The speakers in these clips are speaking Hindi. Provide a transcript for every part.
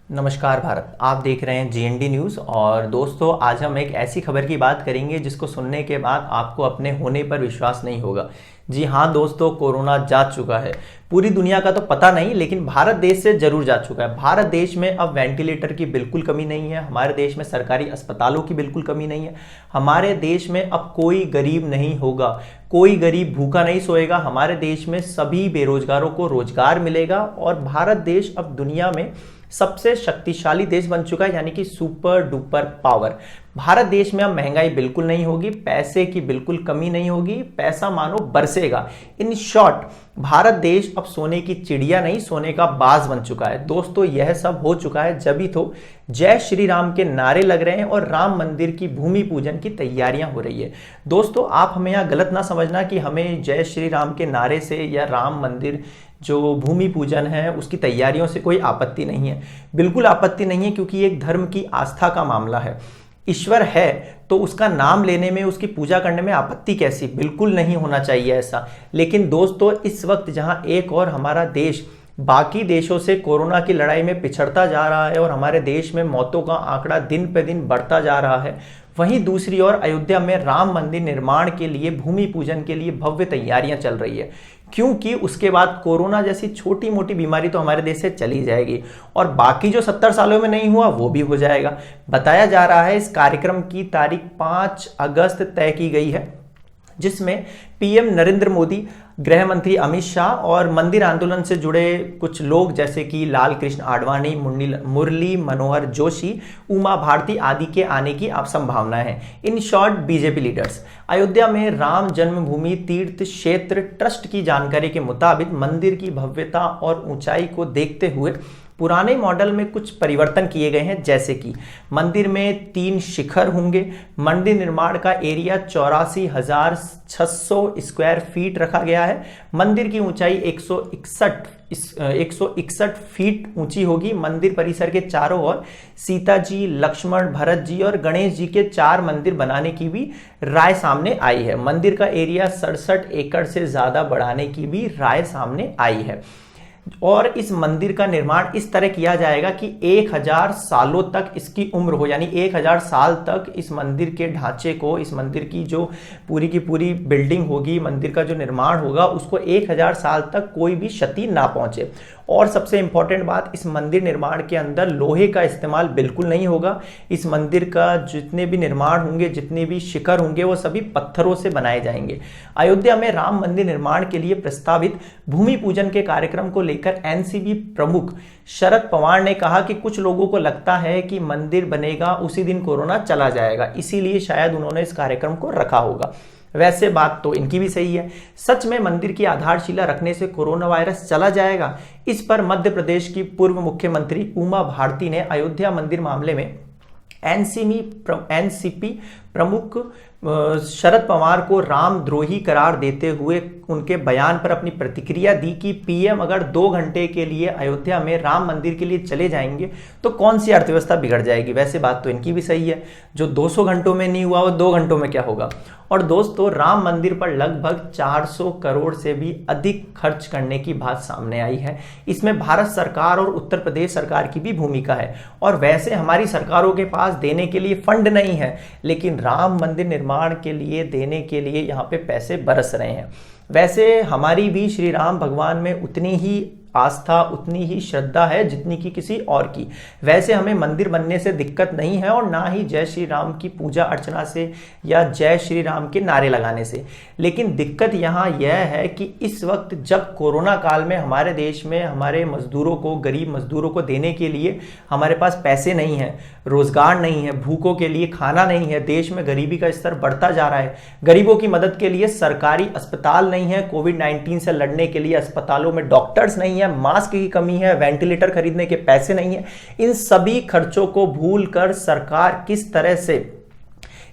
नमस्कार भारत, आप देख रहे हैं जीएनडी न्यूज़। और दोस्तों, आज हम एक ऐसी खबर की बात करेंगे जिसको सुनने के बाद आपको अपने होने पर विश्वास नहीं होगा। जी हाँ दोस्तों, कोरोना जा चुका है। पूरी दुनिया का तो पता नहीं, लेकिन भारत देश से जरूर जा चुका है। भारत देश में अब वेंटिलेटर की बिल्कुल कमी नहीं है। हमारे देश में सरकारी अस्पतालों की बिल्कुल कमी नहीं है। हमारे देश में अब कोई गरीब नहीं होगा, कोई गरीब भूखा नहीं सोएगा। हमारे देश में सभी बेरोजगारों को रोजगार मिलेगा और भारत देश अब दुनिया में सबसे शक्तिशाली देश बन चुका है, यानी कि सुपर डुपर पावर। भारत देश में अब महंगाई बिल्कुल नहीं होगी, पैसे की बिल्कुल कमी नहीं होगी, पैसा मानो बरसेगा। इन शॉर्ट, भारत देश अब सोने की चिड़िया नहीं, सोने का बाज बन चुका है। दोस्तों, यह सब हो चुका है जब तो जय श्री राम के नारे लग रहे हैं और राम मंदिर की भूमि पूजन की तैयारियां हो रही है। दोस्तों, आप हमें यहां गलत ना समझना कि हमें जय श्री राम के नारे से या राम मंदिर जो भूमि पूजन है उसकी तैयारियों से कोई आपत्ति नहीं है। बिल्कुल आपत्ति नहीं है, क्योंकि एक धर्म की आस्था का मामला है। ईश्वर है तो उसका नाम लेने में, उसकी पूजा करने में आपत्ति कैसी? बिल्कुल नहीं होना चाहिए ऐसा। लेकिन दोस्तों, इस वक्त जहां एक और हमारा देश बाकी देशों से कोरोना की लड़ाई में पिछड़ता जा रहा है और हमारे देश में मौतों का आंकड़ा दिन पे दिन बढ़ता जा रहा है, वहीं दूसरी ओर अयोध्या में राम मंदिर निर्माण के लिए, भूमि पूजन के लिए भव्य तैयारियां चल रही है। क्योंकि उसके बाद कोरोना जैसी छोटी मोटी बीमारी तो हमारे देश से चली जाएगी और बाकी जो 70 सालों में नहीं हुआ वो भी हो जाएगा। बताया जा रहा है इस कार्यक्रम की तारीख 5 अगस्त तय की गई है, जिसमें पीएम नरेंद्र मोदी, गृह मंत्री अमित शाह और मंदिर आंदोलन से जुड़े कुछ लोग जैसे कि लाल कृष्ण आडवाणी, मुरली मनोहर जोशी, उमा भारती आदि के आने की आप संभावना है। In short, BJP leaders. Ayodhya में राम जन्मभूमि तीर्थ क्षेत्र ट्रस्ट की जानकारी के मुताबिक मंदिर की भव्यता और ऊंचाई को देखते हुए पुराने मॉडल में कुछ परिवर्तन किए गए हैं, जैसे कि मंदिर में 3 शिखर होंगे। मंदिर निर्माण का एरिया 84,600 स्क्वायर फीट रखा गया है। मंदिर की ऊंचाई 161 फीट ऊंची होगी। मंदिर परिसर के चारों ओर सीता जी, लक्ष्मण, भरत जी और गणेश जी के 4 मंदिर बनाने की भी राय सामने आई है। मंदिर का एरिया 67 एकड़ से ज्यादा बढ़ाने की भी राय सामने आई है। और इस मंदिर का निर्माण इस तरह किया जाएगा कि 1000 सालों तक इसकी उम्र हो, यानी 1000 साल तक इस मंदिर के ढांचे को, इस मंदिर की जो पूरी की पूरी बिल्डिंग होगी, मंदिर का जो निर्माण होगा, उसको 1000 साल तक कोई भी क्षति ना पहुंचे। और सबसे इंपॉर्टेंट बात, इस मंदिर निर्माण के अंदर लोहे का इस्तेमाल बिल्कुल नहीं होगा। इस मंदिर का जितने भी निर्माण होंगे, जितने भी शिखर होंगे, वो सभी पत्थरों से बनाए जाएंगे। अयोध्या में राम मंदिर निर्माण के लिए प्रस्तावित भूमि पूजन के कार्यक्रम को लेकर एनसीपी प्रमुख शरद पवार ने कहा कि कुछ लोगों को लगता है कि मंदिर बनेगा उसी दिन कोरोना चला जाएगा, इसीलिए शायद उन्होंने इस कार्यक्रम को रखा होगा। वैसे बात तो इनकी भी सही है। सच में मंदिर की आधारशिला रखने से कोरोना वायरस चला जाएगा? इस पर मध्य प्रदेश की पूर्व मुख्यमंत्री उमा भारती ने अयोध्या मंदिर मामले में एनसीपी प्रमुख शरद पवार को रामद्रोही करार देते हुए उनके बयान पर अपनी प्रतिक्रिया दी कि पीएम अगर 2 घंटे के लिए अयोध्या में राम मंदिर के लिए चले जाएंगे तो कौन सी अर्थव्यवस्था बिगड़ जाएगी। वैसे बात तो इनकी भी सही है, जो 200 घंटों में नहीं हुआ वो 2 घंटों में क्या होगा। और दोस्तों, राम मंदिर पर लगभग 400 करोड़ से भी अधिक खर्च करने की बात सामने आई है। इसमें भारत सरकार और उत्तर प्रदेश सरकार की भी भूमिका है। और वैसे हमारी सरकारों के पास देने के लिए फंड नहीं है, लेकिन राम मंदिर निर्माण के लिए देने के लिए यहाँ पे पैसे बरस रहे हैं। वैसे हमारी भी श्री राम भगवान में उतनी ही आस्था, उतनी ही श्रद्धा है जितनी कि किसी और की। वैसे हमें मंदिर बनने से दिक्कत नहीं है और ना ही जय श्री राम की पूजा अर्चना से या जय श्री राम के नारे लगाने से। लेकिन दिक्कत यहाँ यह है कि इस वक्त जब कोरोना काल में हमारे देश में हमारे मजदूरों को, गरीब मजदूरों को देने के लिए हमारे पास पैसे नहीं है, रोजगार नहीं है, भूखों के लिए खाना नहीं है, देश में गरीबी का स्तर बढ़ता जा रहा है, गरीबों की मदद के लिए सरकारी अस्पताल नहीं है, कोविड-19 से लड़ने के लिए अस्पतालों में डॉक्टर्स नहीं है, मास्क की कमी है, वेंटिलेटर खरीदने के पैसे नहीं है। इन सभी खर्चों को भूलकर सरकार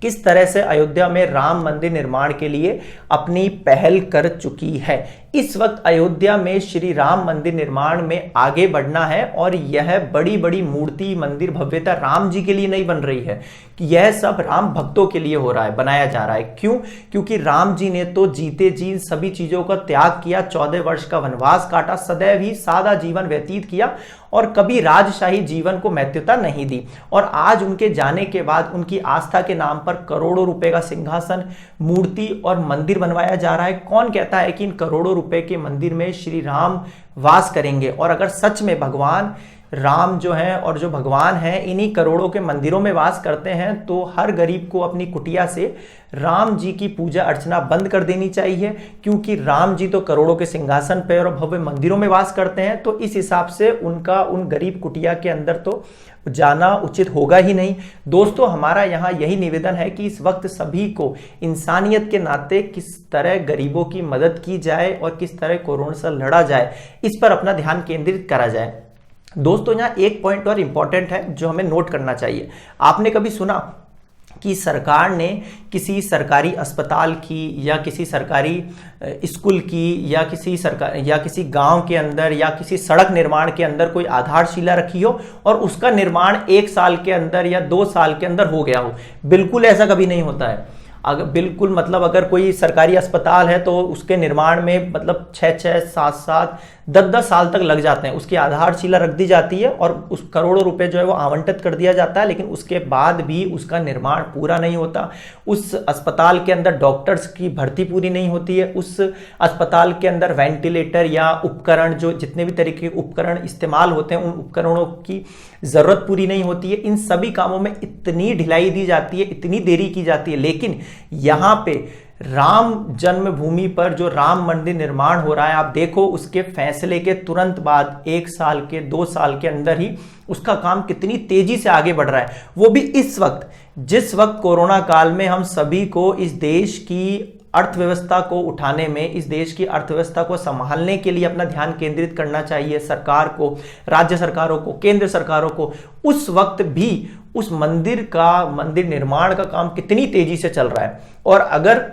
किस तरह से अयोध्या में राम मंदिर निर्माण के लिए अपनी पहल कर चुकी है। इस वक्त अयोध्या में श्री राम मंदिर निर्माण में आगे बढ़ना है और यह बड़ी बड़ी मूर्ति मंदिर भव्यता राम जी के लिए नहीं बन रही है, कि यह सब राम भक्तों के लिए हो रहा है, बनाया जा रहा है। क्यों? क्योंकि राम जी ने तो जीते जी इन सभी चीजों का त्याग किया, 14 वर्ष का वनवास काटा, सदैव ही सादा जीवन व्यतीत किया और कभी राजशाही जीवन को महत्वता नहीं दी। और आज उनके जाने के बाद उनकी आस्था के नाम पर करोड़ों रुपए का सिंहासन, मूर्ति और मंदिर बनवाया जा रहा है। कौन कहता है कि इन करोड़ों रुपए के मंदिर में श्री राम वास करेंगे? और अगर सच में भगवान राम जो हैं और जो भगवान हैं इन्हीं करोड़ों के मंदिरों में वास करते हैं, तो हर गरीब को अपनी कुटिया से राम जी की पूजा अर्चना बंद कर देनी चाहिए, क्योंकि राम जी तो करोड़ों के सिंहासन पे और भव्य मंदिरों में वास करते हैं। तो इस हिसाब से उनका उन गरीब कुटिया के अंदर तो जाना उचित होगा ही नहीं। दोस्तों, हमारा यहाँ यही निवेदन है कि इस वक्त सभी को इंसानियत के नाते किस तरह गरीबों की मदद की जाए और किस तरह कोरोना से लड़ा जाए, इस पर अपना ध्यान केंद्रित करा जाए। दोस्तों, यहाँ एक पॉइंट और इंपॉर्टेंट है जो हमें नोट करना चाहिए। आपने कभी सुना कि सरकार ने किसी सरकारी अस्पताल की या किसी सरकारी स्कूल की या किसी गांव के अंदर या किसी सड़क निर्माण के अंदर कोई आधारशिला रखी हो और उसका निर्माण 1 साल के अंदर या 2 साल के अंदर हो गया हो? बिल्कुल ऐसा कभी नहीं होता है। बिल्कुल मतलब अगर कोई सरकारी अस्पताल है तो उसके निर्माण में मतलब 6-6, 7-7, 10-10 साल तक लग जाते हैं। उसकी आधारशिला रख दी जाती है और उस करोड़ों रुपए जो है वो आवंटित कर दिया जाता है, लेकिन उसके बाद भी उसका निर्माण पूरा नहीं होता। उस अस्पताल के अंदर डॉक्टर्स की भर्ती पूरी नहीं होती है। उस अस्पताल के अंदर वेंटिलेटर या उपकरण, जो जितने भी तरीके के उपकरण इस्तेमाल होते हैं, उन उपकरणों की जरूरत पूरी नहीं होती है। इन सभी कामों में इतनी ढिलाई दी जाती है, इतनी देरी की जाती है। लेकिन यहां पे राम जन्मभूमि पर जो राम मंदिर निर्माण हो रहा है, आप देखो उसके फैसले के तुरंत बाद 1 साल के 2 साल के अंदर ही उसका काम कितनी तेजी से आगे बढ़ रहा है। वो भी इस वक्त, जिस वक्त कोरोना काल में हम सभी को इस देश की अर्थव्यवस्था को उठाने में, इस देश की अर्थव्यवस्था को संभालने के लिए अपना ध्यान केंद्रित करना चाहिए सरकार को, राज्य सरकारों को, केंद्र सरकारों को। उस वक्त भी उस मंदिर निर्माण का काम कितनी तेजी से चल रहा है। और अगर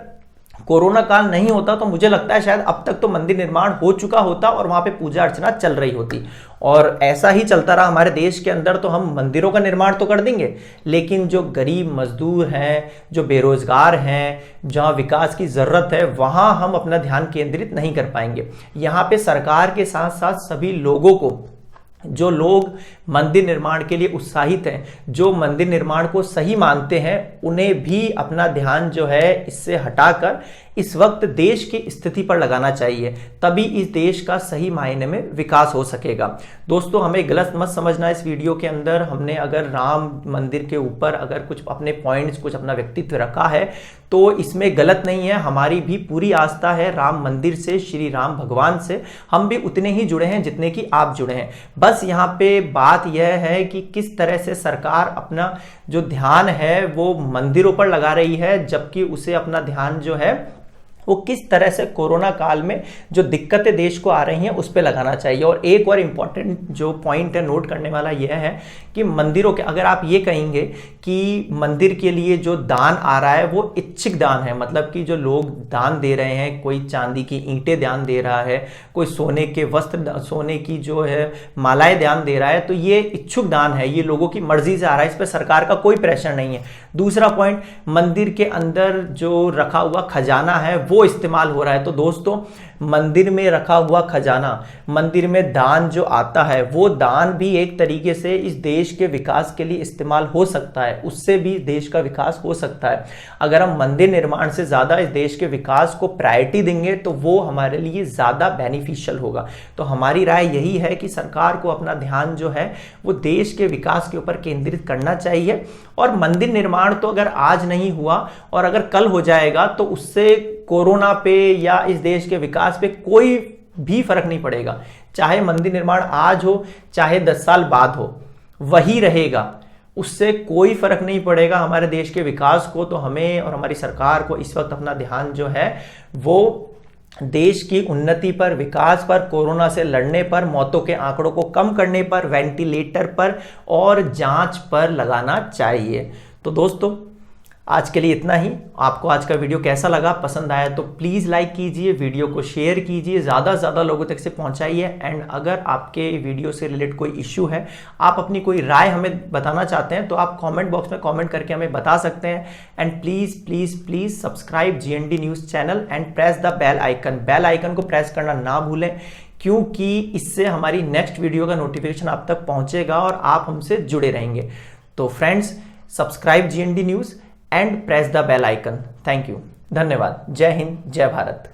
कोरोना काल नहीं होता तो मुझे लगता है शायद अब तक तो मंदिर निर्माण हो चुका होता और वहां पे पूजा अर्चना चल रही होती। और ऐसा ही चलता रहा हमारे देश के अंदर तो हम मंदिरों का निर्माण तो कर देंगे, लेकिन जो गरीब मजदूर हैं, जो बेरोजगार हैं, जहां विकास की जरूरत है, वहां हम अपना ध्यान केंद्रित नहीं कर पाएंगे। यहां पे सरकार के साथ साथ सभी लोगों को, जो लोग मंदिर निर्माण के लिए उत्साहित हैं, जो मंदिर निर्माण को सही मानते हैं, उन्हें भी अपना ध्यान जो है इससे हटाकर इस वक्त देश की स्थिति पर लगाना चाहिए। तभी इस देश का सही मायने में विकास हो सकेगा। दोस्तों, हमें गलत मत समझना। इस वीडियो के अंदर हमने अगर राम मंदिर के ऊपर अगर कुछ अपने पॉइंट्स, कुछ अपना व्यक्तित्व रखा है तो इसमें गलत नहीं है। हमारी भी पूरी आस्था है राम मंदिर से, श्री राम भगवान से। हम भी उतने ही जुड़े हैं जितने कि आप जुड़े हैं। बस यहाँ पे बात यह है कि किस तरह से सरकार अपना जो ध्यान है वो मंदिरों पर लगा रही है, जबकि उसे अपना ध्यान जो है वो किस तरह से कोरोना काल में जो दिक्कतें देश को आ रही हैं उस पर लगाना चाहिए। और एक और इम्पॉर्टेंट जो पॉइंट है नोट करने वाला यह है कि मंदिरों के, अगर आप ये कहेंगे कि मंदिर के लिए जो दान आ रहा है वो इच्छिक दान है, मतलब कि जो लोग दान दे रहे हैं, कोई चांदी की ईंटें दान दे रहा है, कोई सोने के वस्त्र, सोने की जो है मालाएं दान दे रहा है, तो ये इच्छुक दान है, ये लोगों की मर्जी से आ रहा है, इस पर सरकार का कोई प्रेशर नहीं है। दूसरा पॉइंट, मंदिर के अंदर जो रखा हुआ खजाना है वो इस्तेमाल हो रहा है। तो दोस्तों, मंदिर में रखा हुआ खजाना, मंदिर में दान जो आता है, वो दान भी एक तरीके से इस देश के विकास के लिए इस्तेमाल हो सकता है, उससे भी देश का विकास हो सकता है। अगर हम मंदिर निर्माण से ज्यादा इस देश के विकास को प्रायोरिटी देंगे तो वो हमारे लिए ज्यादा बेनिफिशियल होगा। तो हमारी राय यही है कि सरकार को अपना ध्यान जो है वो देश के विकास के ऊपर केंद्रित करना चाहिए। और मंदिर निर्माण तो अगर आज नहीं हुआ और अगर कल हो जाएगा तो उससे कोरोना पे या इस देश के विकास पे कोई भी फर्क नहीं पड़ेगा। चाहे मंदिर निर्माण आज हो चाहे 10 साल बाद हो, वही रहेगा, उससे कोई फर्क नहीं पड़ेगा हमारे देश के विकास को। तो हमें और हमारी सरकार को इस वक्त अपना ध्यान जो है वो देश की उन्नति पर, विकास पर, कोरोना से लड़ने पर, मौतों के आंकड़ों को कम करने पर, वेंटिलेटर पर और जांच पर लगाना चाहिए। तो दोस्तों, आज के लिए इतना ही। आपको आज का वीडियो कैसा लगा, पसंद आया तो प्लीज़ लाइक कीजिए, वीडियो को शेयर कीजिए, ज़्यादा से ज़्यादा लोगों तक से पहुंचाइए। एंड अगर आपके वीडियो से रिलेटेड कोई इश्यू है, आप अपनी कोई राय हमें बताना चाहते हैं, तो आप कमेंट बॉक्स में कमेंट करके हमें बता सकते हैं। And please please please subscribe GND news channel and press the bell icon. Bell icon को प्रेस करना ना भूलें, क्योंकि इससे हमारी नेक्स्ट वीडियो का नोटिफिकेशन आप तक पहुंचेगा और आप हमसे जुड़े रहेंगे। तो friends, subscribe GND news and press the bell icon. Thank you, धन्यवाद। जय हिंद, जय भारत।